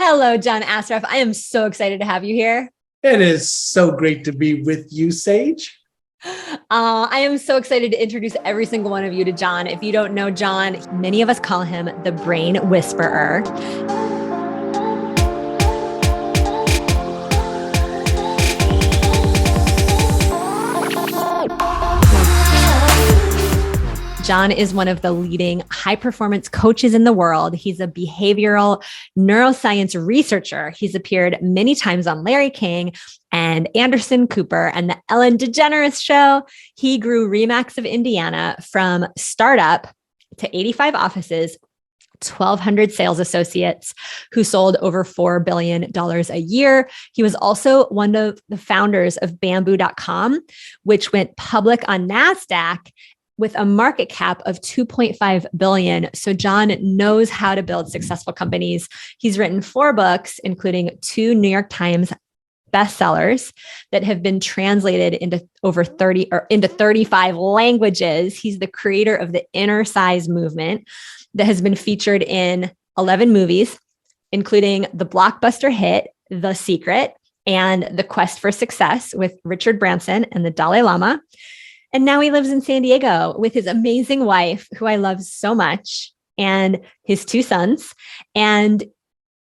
Hello, John Assaraf. I am so excited to have you here. It is so great to be with you, Sage. I am so excited to introduce every single one of you to John. If you don't know John, many of us call him the brain whisperer. John is one of the leading high performance coaches in the world. He's a behavioral neuroscience researcher. He's appeared many times on Larry King and Anderson Cooper and the Ellen DeGeneres show. He grew Remax of Indiana from startup to 85 offices, 1,200 sales associates who sold over $4 billion a year. He was also one of the founders of bamboo.com, which went public on NASDAQ with a market cap of 2.5 billion. So John knows how to build successful companies. He's written 4 books, including 2 New York Times bestsellers that have been translated into into 35 languages. He's the creator of the Inner Size movement that has been featured in 11 movies, including the blockbuster hit The Secret and The Quest for Success with Richard Branson and the Dalai Lama. And now he lives in San Diego with his amazing wife, who I love so much, and his 2 sons. And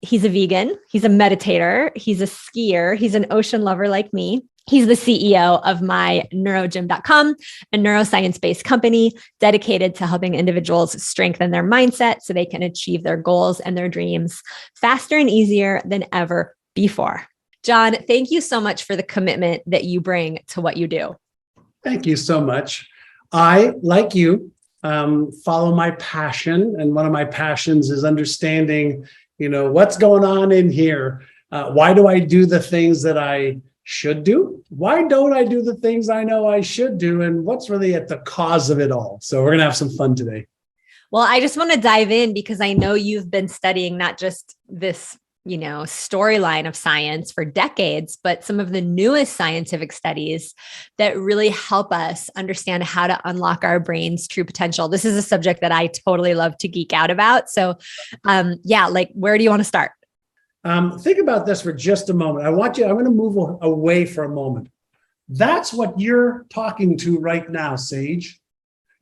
he's a vegan. He's a meditator. He's a skier. He's an ocean lover like me. He's the CEO of MyNeuroGym.com, a neuroscience-based company dedicated to helping individuals strengthen their mindset so they can achieve their goals and their dreams faster and easier than ever before. John, thank you so much for the commitment that you bring to what you do. Thank you so much. I, like you, follow my passion. And one of my passions is understanding, what's going on in here. Why do I do the things that I should do? Why don't I do the things I know I should do? And what's really at the cause of it all? So we're going to have some fun today. Well, I just want to dive in because I know you've been studying not just this storyline of science for decades, but some of the newest scientific studies that really help us understand how to unlock our brain's true potential. This is a subject that I totally love to geek out about. So, where do you want to start? Think about this for just a moment. I'm going to move away for a moment. That's what you're talking to right now, Sage.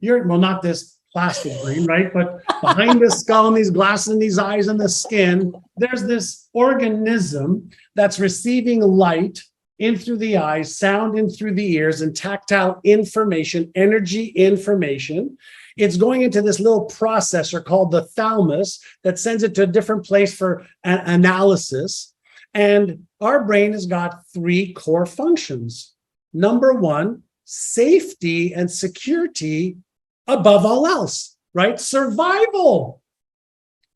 Not this plastic brain, right? But behind the skull and these glasses and these eyes and the skin, there's this organism that's receiving light in through the eyes, sound in through the ears, and tactile information, energy information. It's going into this little processor called the thalamus that sends it to a different place for analysis. And our brain has got 3 core functions. Number 1, safety and security above all else, right? Survival.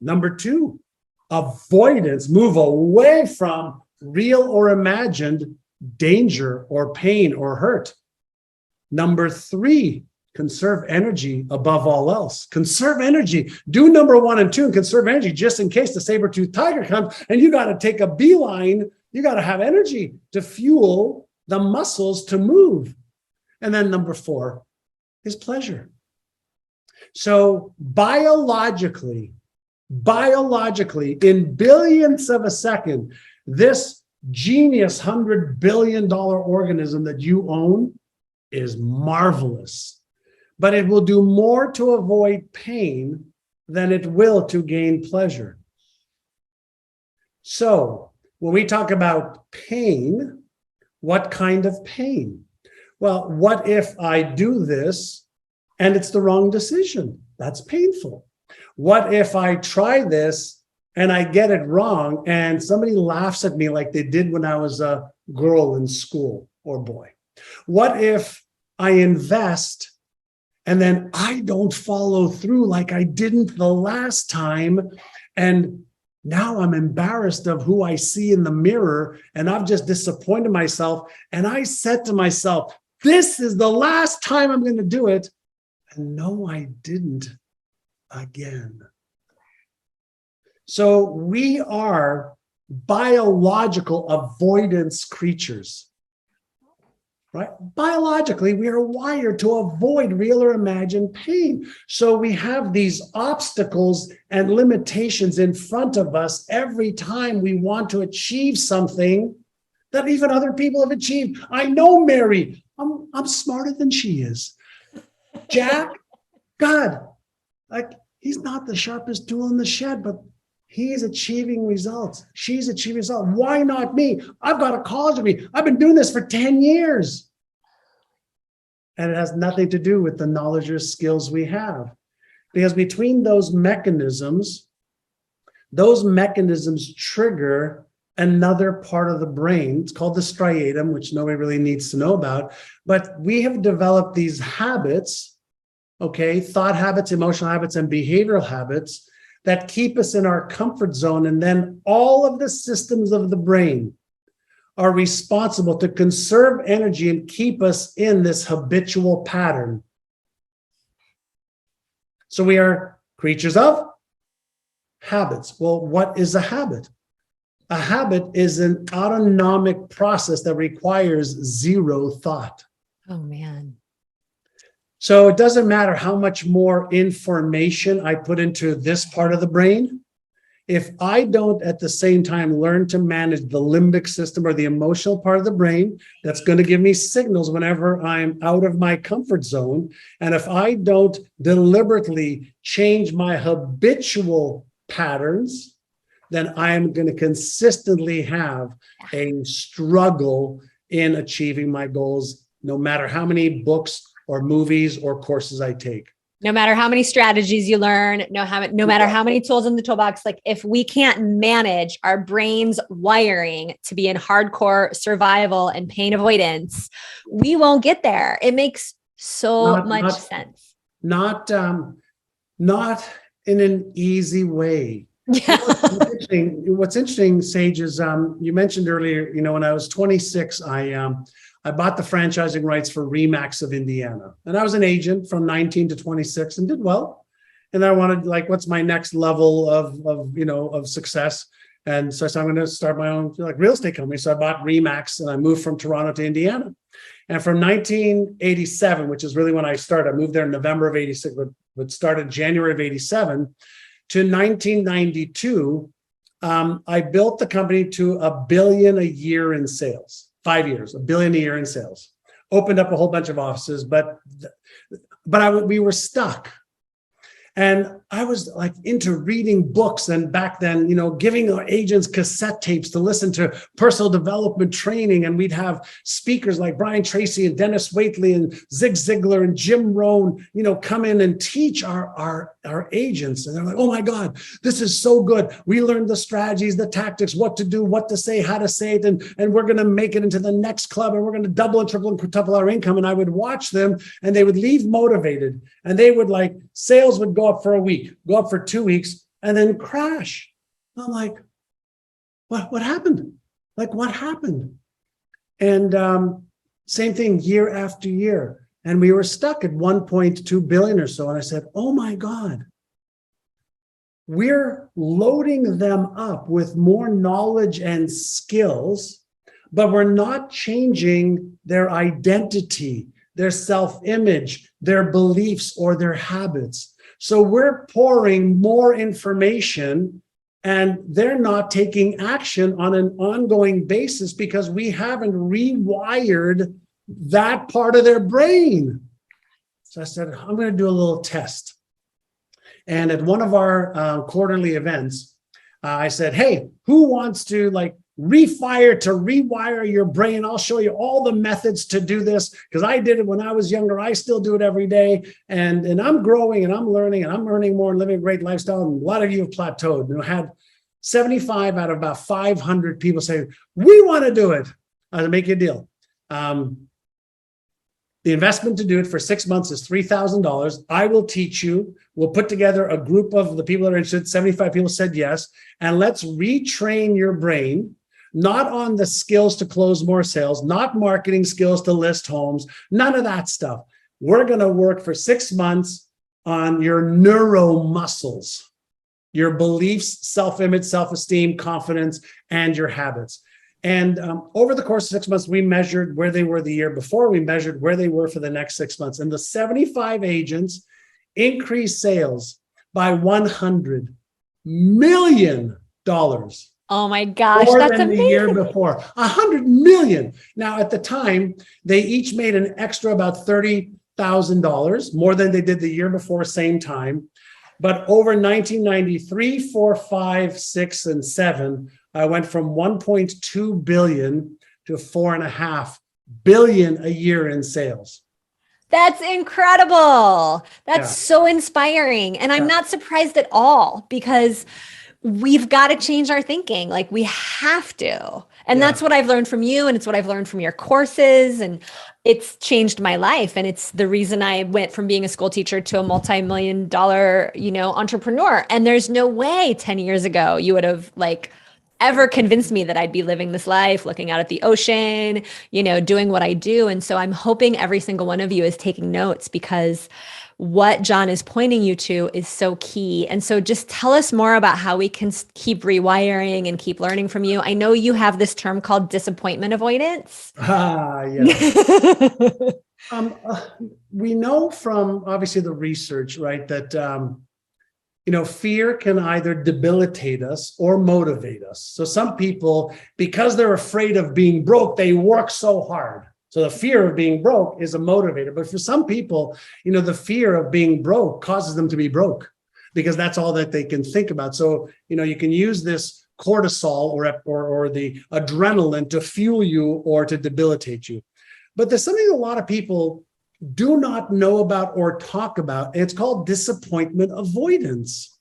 Number 2, avoidance, move away from real or imagined danger or pain or hurt. Number 3, conserve energy above all else. Conserve energy. Do number 1 and 2 and conserve energy just in case the saber-toothed tiger comes and you got to take a beeline. You got to have energy to fuel the muscles to move. And then number 4 is pleasure. So biologically, in billionths of a second, this genius $100 billion organism that you own is marvelous, but it will do more to avoid pain than it will to gain pleasure. So when we talk about pain, what kind of pain? Well, what if I do this and it's the wrong decision? That's painful. What if I try this and I get it wrong and somebody laughs at me like they did when I was a girl in school or boy? What if I invest and then I don't follow through like I didn't the last time, and now I'm embarrassed of who I see in the mirror and I've just disappointed myself, and I said to myself, this is the last time I'm going to do it. And no, I didn't again. So we are biological avoidance creatures, right? Biologically, we are wired to avoid real or imagined pain. So we have these obstacles and limitations in front of us every time we want to achieve something that even other people have achieved. I know Mary, I'm smarter than she is. Jack, God, like he's not the sharpest tool in the shed, but he's achieving results. She's achieving results. Why not me? I've got a college degree. I've been doing this for 10 years. And it has nothing to do with the knowledge or skills we have. Because between those mechanisms trigger another part of the brain. It's called the striatum, which nobody really needs to know about. But we have developed these habits, okay, thought habits, emotional habits, and behavioral habits that keep us in our comfort zone. And then all of the systems of the brain are responsible to conserve energy and keep us in this habitual pattern. So we are creatures of habits. Well, what is a habit? A habit is an autonomic process that requires zero thought. Oh, man. So it doesn't matter how much more information I put into this part of the brain. If I don't at the same time learn to manage the limbic system or the emotional part of the brain, that's going to give me signals whenever I'm out of my comfort zone. And if I don't deliberately change my habitual patterns, then I'm going to consistently have a struggle in achieving my goals, no matter how many books or movies or courses I take. No matter how many strategies you learn, no matter how many tools in the toolbox, like if we can't manage our brain's wiring to be in hardcore survival and pain avoidance, we won't get there. It makes so much sense. Not in an easy way. Yeah. What's interesting, Sage, is you mentioned earlier, when I was 26, I bought the franchising rights for Remax of Indiana. And I was an agent from 19 to 26 and did well. And I wanted, what's my next level of success? And so I said, I'm going to start my own real estate company. So I bought Remax and I moved from Toronto to Indiana. And from 1987, which is really when I started, I moved there in November of 86, but started January of 87 to 1992, I built the company to $1 billion a year in sales. 5 years, $1 billion a year in sales. Opened up a whole bunch of offices, but we were stuck. And I was into reading books, and back then, giving our agents cassette tapes to listen to personal development training. And we'd have speakers like Brian Tracy and Dennis Waitley and Zig Ziglar and Jim Rohn, come in and teach our agents. And they're like, oh my God, this is so good. We learned the strategies, the tactics, what to do, what to say, how to say it. And we're going to make it into the next club, and we're going to double and triple and quintuple our income. And I would watch them, and they would leave motivated, and they would sales would go up for a week, go up for 2 weeks, and then crash. I'm like, what happened? What happened? And same thing year after year. And we were stuck at 1.2 billion or so. And I said, oh my God, we're loading them up with more knowledge and skills, but we're not changing their identity, their self-image, their beliefs, or their habits. So we're pouring more information, and they're not taking action on an ongoing basis because we haven't rewired that part of their brain. So I said, I'm going to do a little test. And at one of our quarterly events, I said, hey, who wants to rewire your brain? I'll show you all the methods to do this, because I did it when I was younger. I still do it every day. And I'm growing and I'm learning and I'm earning more and living a great lifestyle. And a lot of you have plateaued. And I had 75 out of about 500 people say, we want to do it. I'll make you a deal. The investment to do it for 6 months is $3,000. I will teach you. We'll put together a group of the people that are interested. 75 people said yes. And let's retrain your brain, not on the skills to close more sales, not marketing skills to list homes, none of that stuff. We're going to work for 6 months on your neuromuscles, your beliefs, self-image, self-esteem, confidence, and your habits. And over the course of 6 months, we measured where they were the year before. We measured where they were for the next 6 months. And the 75 agents increased sales by $100 million. Oh my gosh, More that's than the year amazing. before. 100 million. Now, at the time, they each made an extra about $30,000, more than they did the year before, same time. But over 1993, 4, 5, 6, and 7, I went from 1.2 billion to 4.5 billion a year in sales. That's incredible. That's Yeah. so inspiring. And I'm not surprised at all, because we've got to change our thinking. Like, we have to. And that's what I've learned from you. And it's what I've learned from your courses. And it's changed my life. And it's the reason I went from being a school teacher to a multi-million-dollar, entrepreneur. And there's no way 10 years ago you would have ever convinced me that I'd be living this life, looking out at the ocean, doing what I do. And so I'm hoping every single one of you is taking notes, because what John is pointing you to is so key. And so just tell us more about how we can keep rewiring and keep learning from you. I know you have this term called disappointment avoidance. Yeah. We know from obviously the research, right, that fear can either debilitate us or motivate us. So some people, because they're afraid of being broke, they work so hard. So the fear of being broke is a motivator. But for some people, the fear of being broke causes them to be broke, because that's all that they can think about. So, you can use this cortisol or the adrenaline to fuel you or to debilitate you. But there's something a lot of people do not know about or talk about, and it's called disappointment avoidance.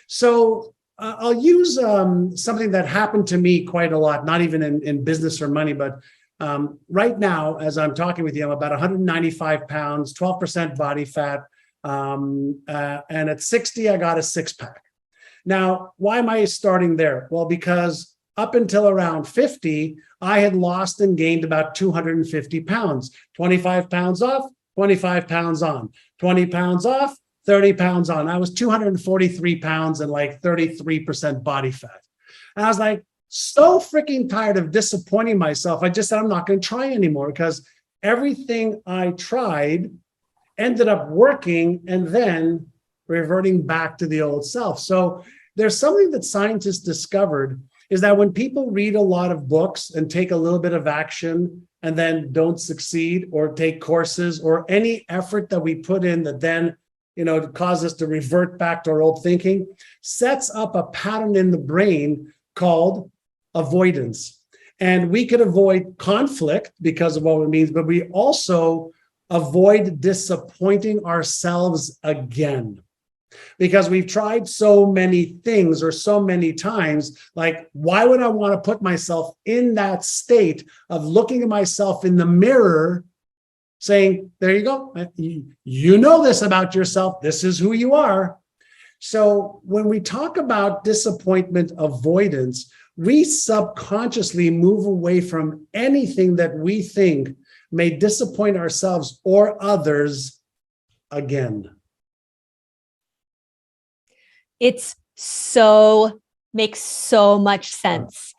So I'll use something that happened to me quite a lot, not even in business or money, but right now, as I'm talking with you, I'm about 195 pounds, 12% body fat, and at 60, I got a six-pack. Now, why am I starting there? Well, because up until around 50, I had lost and gained about 250 pounds, 25 pounds off, 25 pounds on, 20 pounds off, 30 pounds on. I was 243 pounds and 33% body fat. And I was so freaking tired of disappointing myself. I just said, I'm not going to try anymore, because everything I tried ended up working and then reverting back to the old self. So there's something that scientists discovered, is that when people read a lot of books and take a little bit of action and then don't succeed, or take courses, or any effort that we put in that then, causes us to revert back to our old thinking, sets up a pattern in the brain called avoidance. And we could avoid conflict because of what it means, but we also avoid disappointing ourselves again. Because we've tried so many things or so many times, why would I want to put myself in that state of looking at myself in the mirror saying, there you go, you know this about yourself, this is who you are. So when we talk about disappointment avoidance, we subconsciously move away from anything that we think may disappoint ourselves or others again. Makes so much sense.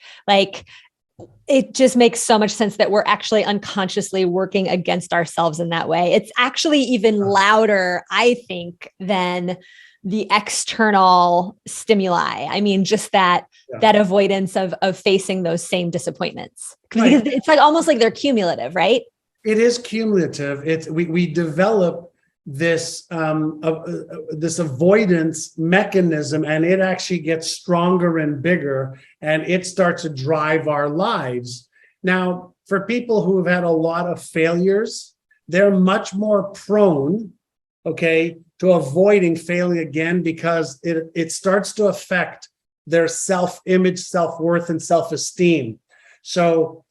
It just makes so much sense that we're actually unconsciously working against ourselves in that way. It's actually even louder, I think, than the external stimuli. I mean, just that avoidance of facing those same disappointments. Because it's almost like they're cumulative, right? It is cumulative. We develop this this avoidance mechanism, and it actually gets stronger and bigger, and it starts to drive our lives. Now, for people who have had a lot of failures, they're much more prone, to avoiding failing again, because it starts to affect their self-image, self-worth, and self-esteem. So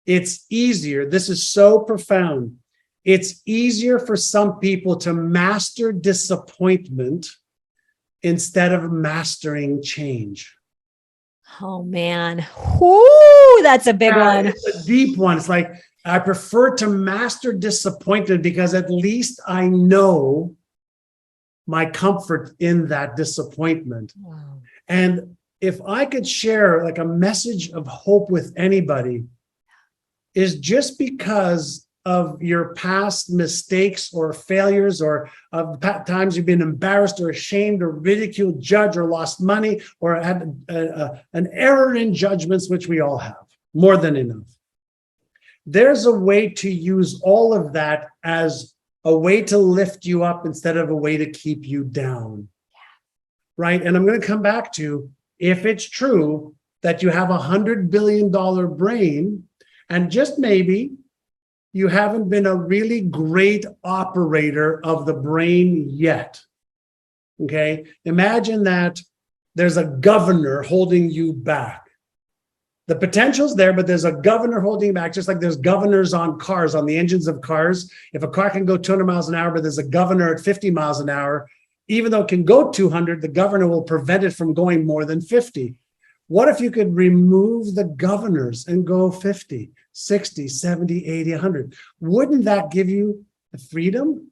it's easier. This is so profound. It's easier for some people to master disappointment instead of mastering change. Oh, man. Whoo, that's a big one. It's a deep one. It's I prefer to master disappointment, because at least I know my comfort in that disappointment. Wow. And if I could share like a message of hope with anybody, is just because of your past mistakes or failures, or of times you've been embarrassed or ashamed or ridiculed, judged, or lost money, or had an error in judgments, which we all have, more than enough. There's a way to use all of that as a way to lift you up instead of a way to keep you down. Right? And I'm going to come back to, if it's true that you have $100 billion brain, and just maybe you haven't been a really great operator of the brain yet. Okay? Imagine that there's a governor holding you back. The potential's there, but there's a governor holding you back, just like there's governors on cars, on the engines of cars. If a car can go 200 miles an hour, but there's a governor at 50 miles an hour, even though it can go 200, the governor will prevent it from going more than 50. What if you could remove the governors and go 50, 60, 70, 80, 100? Wouldn't that give you the freedom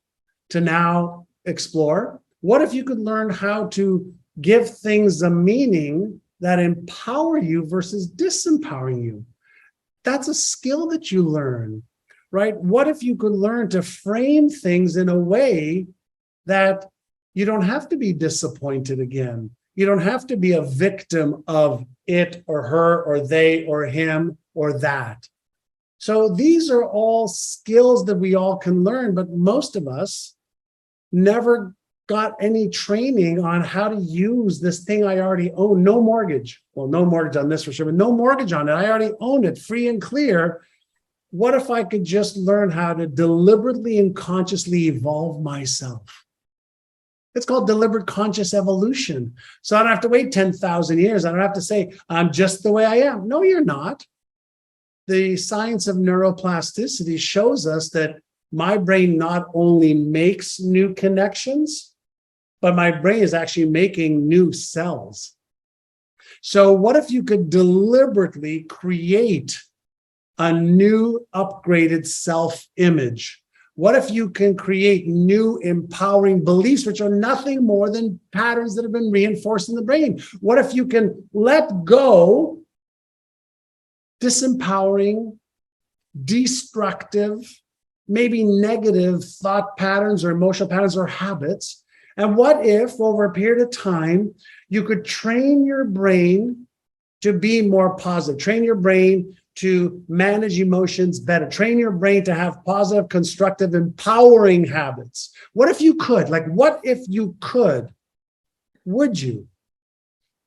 to now explore? What if you could learn how to give things a meaning that empower you versus disempowering you? That's a skill that you learn, right? What if you could learn to frame things in a way that you don't have to be disappointed again? You don't have to be a victim of it or her or they or him or that. So these are all skills that we all can learn, but most of us never got any training on how to use this thing I already own. No mortgage. Well, no mortgage on this for sure, but no mortgage on it. I already own it, free and clear. What if I could just learn how to deliberately and consciously evolve myself? It's called deliberate conscious evolution. So I don't have to wait 10,000 years. I don't have to say, I'm just the way I am. No, you're not. The science of neuroplasticity shows us that my brain not only makes new connections, but my brain is actually making new cells. So what if you could deliberately create a new upgraded self-image? What if you can create new empowering beliefs, which are nothing more than patterns that have been reinforced in the brain? What if you can let go disempowering, destructive, maybe negative thought patterns or emotional patterns or habits? And what if over a period of time, you could train your brain to be more positive, train your brain to manage emotions better, train your brain to have positive, constructive, empowering habits? What if you could? Like, what if you could? Would you?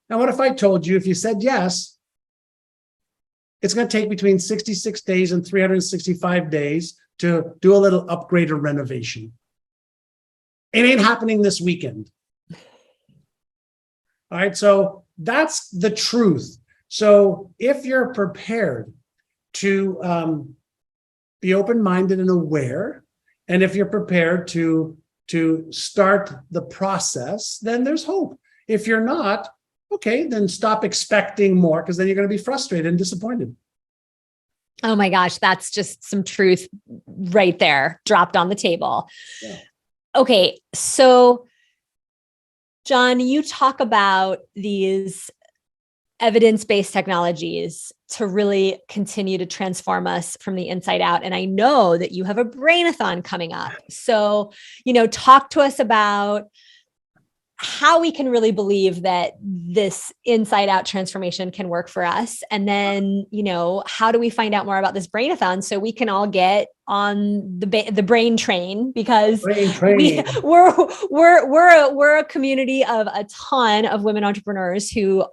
Now, what if I told you, if you said yes, it's going to take between 66 days and 365 days to do a little upgrade or renovation? It ain't happening this weekend. All right, so that's the truth. So if you're prepared to be open-minded and aware, and if you're prepared to start the process, then there's hope. If you're not, okay, then stop expecting more, because then you're going to be frustrated and disappointed. Oh my gosh, that's just some truth right there, dropped on the table. Yeah. Okay, so John, you talk about these evidence-based technologies to really continue to transform us from the inside out. And I know that you have a brain-a-thon coming up. So, talk to us about how we can really believe that this inside out transformation can work for us. And then, how do we find out more about this brain-a-thon so we can all get on the brain train, because we're a community of a ton of women entrepreneurs who,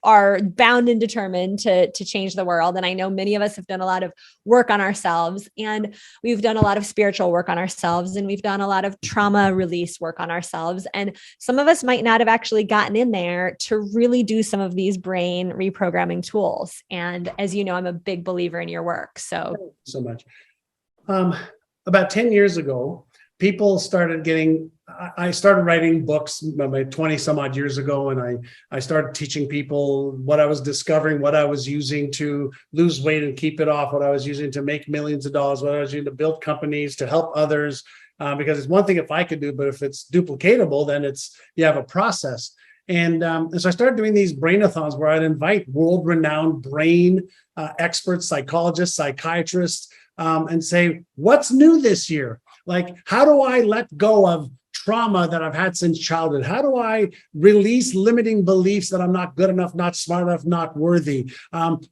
are bound and determined to change the world. And I know many of us have done a lot of work on ourselves, and we've done a lot of spiritual work on ourselves, and we've done a lot of trauma release work on ourselves. And some of us might not have actually gotten in there to really do some of these brain reprogramming tools. And as you know, I'm a big believer in your work. So much. About 10 years ago, people started I started writing books about 20 some odd years ago, and I started teaching people what I was discovering, what I was using to lose weight and keep it off, what I was using to make millions of dollars, what I was using to build companies, to help others, because it's one thing if I could do, but if it's duplicatable, then you have a process. And so I started doing these brainathons where I'd invite world-renowned brain experts, psychologists, psychiatrists, and say, what's new this year? Like, how do I let go of trauma that I've had since childhood? How do I release limiting beliefs that I'm not good enough, not smart enough, not worthy?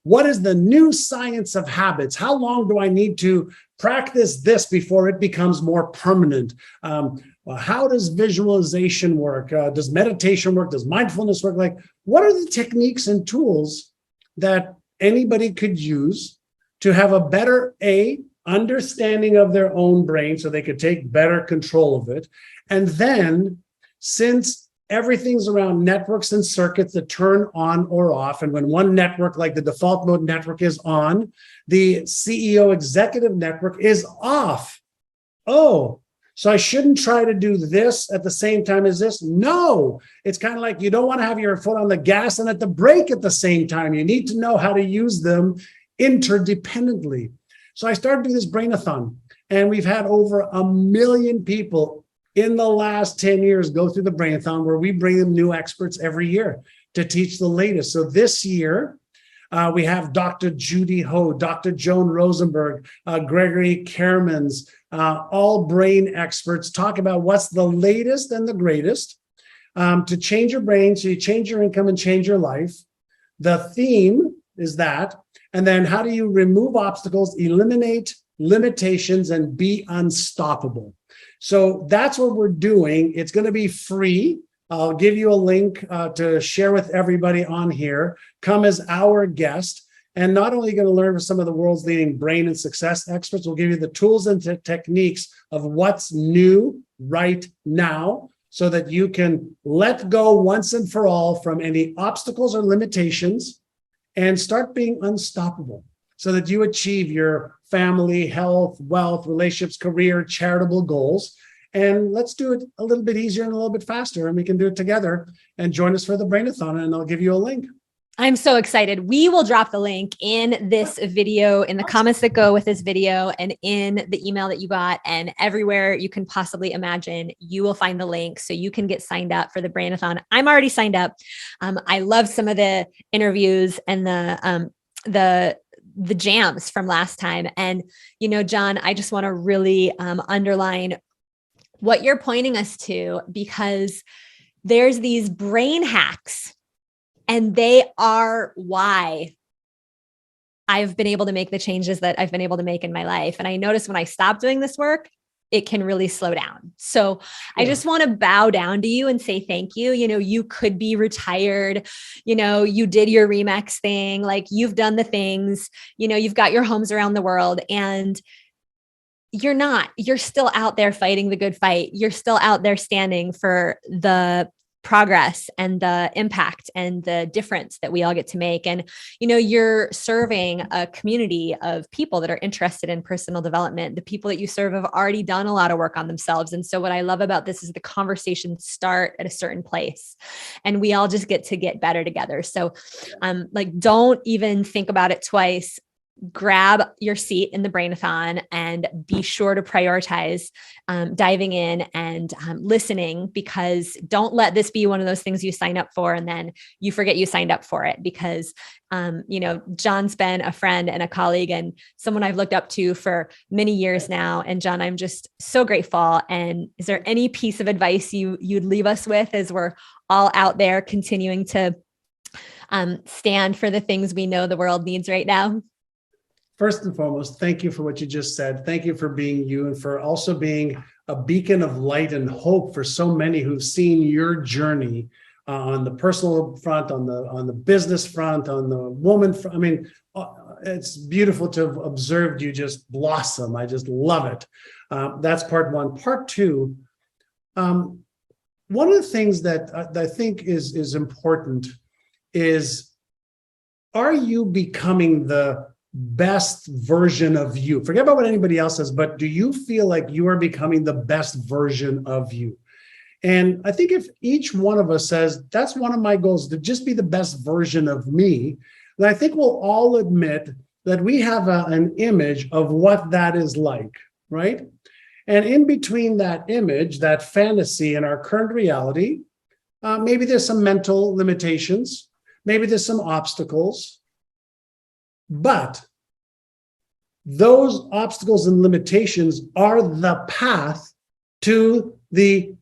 What is the new science of habits? How long do I need to practice this before it becomes more permanent? How does visualization work? Does meditation work? Does mindfulness work? Like, what are the techniques and tools that anybody could use to have a better understanding of their own brain so they could take better control of it? And then, since everything's around networks and circuits that turn on or off, and when one network, like the default mode network, is on, the CEO executive network is off. Oh, so I shouldn't try to do this at the same time as this? No, it's kind of like you don't want to have your foot on the gas and at the brake at the same time. You need to know how to use them interdependently. So I started doing this brainathon, and we've had over 1 million people in the last 10 years go through the brainathon, where we bring them new experts every year to teach the latest. So this year, we have Dr. Judy Ho, Dr. Joan Rosenberg, Gregory Kermans, all brain experts talk about what's the latest and the greatest to change your brain so you change your income and change your life. The theme is that. And then how do you remove obstacles, eliminate limitations, and be unstoppable? So that's what we're doing. It's going to be free. I'll give you a link to share with everybody on here. Come as our guest. And not only are you going to learn from some of the world's leading brain and success experts, we'll give you the tools and techniques of what's new right now so that you can let go once and for all from any obstacles or limitations and start being unstoppable so that you achieve your family, health, wealth, relationships, career, charitable goals. And let's do it a little bit easier and a little bit faster, and we can do it together. And join us for the Brainathon, and I'll give you a link. I'm so excited. We will drop the link in this video, in the comments that go with this video, and in the email that you got, and everywhere you can possibly imagine, you will find the link so you can get signed up for the Brainathon. I'm already signed up. I love some of the interviews and the jams from last time. And, you know, John, I just want to really underline what you're pointing us to, because there's these brain hacks, and they are why I've been able to make the changes that I've been able to make in my life. And I notice when I stop doing this work, it can really slow down. So I just want to bow down to you and say thank you. You know, you could be retired, you know, you did your Remax thing, like you've done the things, you know, you've got your homes around the world, and you're still out there fighting the good fight. You're still out there standing for the progress and the impact and the difference that we all get to make. And, you know, you're serving a community of people that are interested in personal development. The people that you serve have already done a lot of work on themselves. And so what I love about this is the conversations start at a certain place, and we all just get to get better together. So like, don't even think about it twice. Grab your seat in the Brainathon and be sure to prioritize diving in and listening, because don't let this be one of those things you sign up for and then you forget you signed up for it. Because, you know, John's been a friend and a colleague and someone I've looked up to for many years now. And John, I'm just so grateful. And is there any piece of advice you'd leave us with as we're all out there continuing to stand for the things we know the world needs right now? First and foremost, thank you for what you just said. Thank you for being you, and for also being a beacon of light and hope for so many who've seen your journey on the personal front, on the business front, on the woman front. I mean, it's beautiful to have observed you just blossom. I just love it. That's part one. Part two, one of the things that I think is important is, are you becoming the best version of you? Forget about what anybody else says, but do you feel like you are becoming the best version of you? And I think if each one of us says, that's one of my goals, to just be the best version of me, then I think we'll all admit that we have an image of what that is like, right? And in between that image, that fantasy, and our current reality, Maybe there's some mental limitations. Maybe there's some obstacles. But those obstacles and limitations are the path to the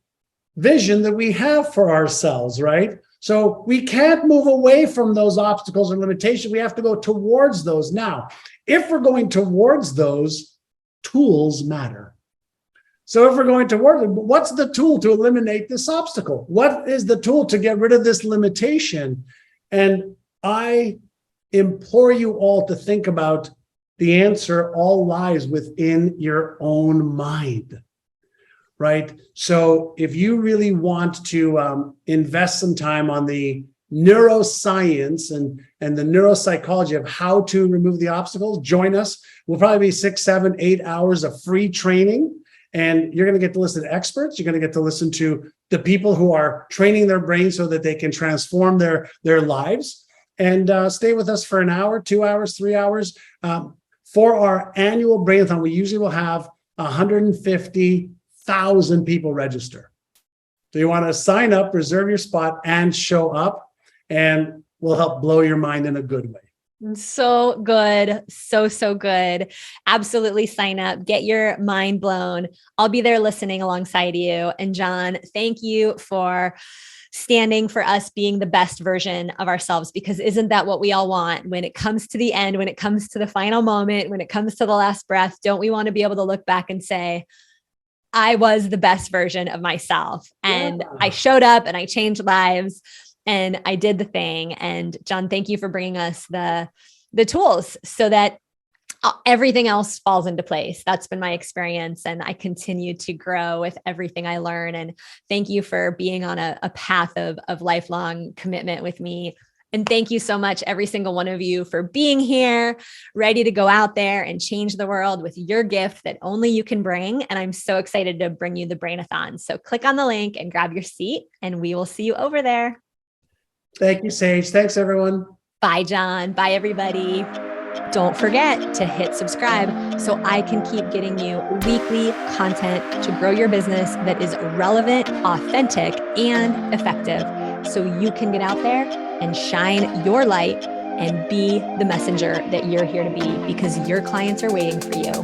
vision that we have for ourselves, right? So we can't move away from those obstacles or limitations. We have to go towards those. Now, if we're going towards those, tools matter. So if we're going towards it, what's the tool to eliminate this obstacle? What is the tool to get rid of this limitation? And I implore you all to think about the answer all lies within your own mind. Right? So if you really want to invest some time on the neuroscience and the neuropsychology of how to remove the obstacles, join us. We'll probably be 6, 7, 8 hours of free training. And you're going to get to listen to experts. You're going to get to listen to the people who are training their brains so that they can transform their lives. And stay with us for an hour, 2 hours, 3 hours. For our annual Brainathon, we usually will have 150,000 people register. So you want to sign up, reserve your spot, and show up, and we'll help blow your mind in a good way. So good. So good. Absolutely sign up. Get your mind blown. I'll be there listening alongside you. And John, thank you for standing for us being the best version of ourselves, because isn't that what we all want? When it comes to the end, when it comes to the final moment, when it comes to the last breath, don't we want to be able to look back and say, I was the best version of myself, and I showed up and I changed lives and I did the thing. And John, thank you for bringing us the tools so that everything else falls into place. That's been my experience. And I continue to grow with everything I learn. And thank you for being on a path of lifelong commitment with me. And thank you so much, every single one of you, for being here, ready to go out there and change the world with your gift that only you can bring. And I'm so excited to bring you the Brainathon. So click on the link and grab your seat, and we will see you over there. Thank you, Sage. Thanks, everyone. Bye, John. Bye, everybody. Don't forget to hit subscribe so I can keep getting you weekly content to grow your business that is relevant, authentic, and effective, so you can get out there and shine your light and be the messenger that you're here to be, because your clients are waiting for you.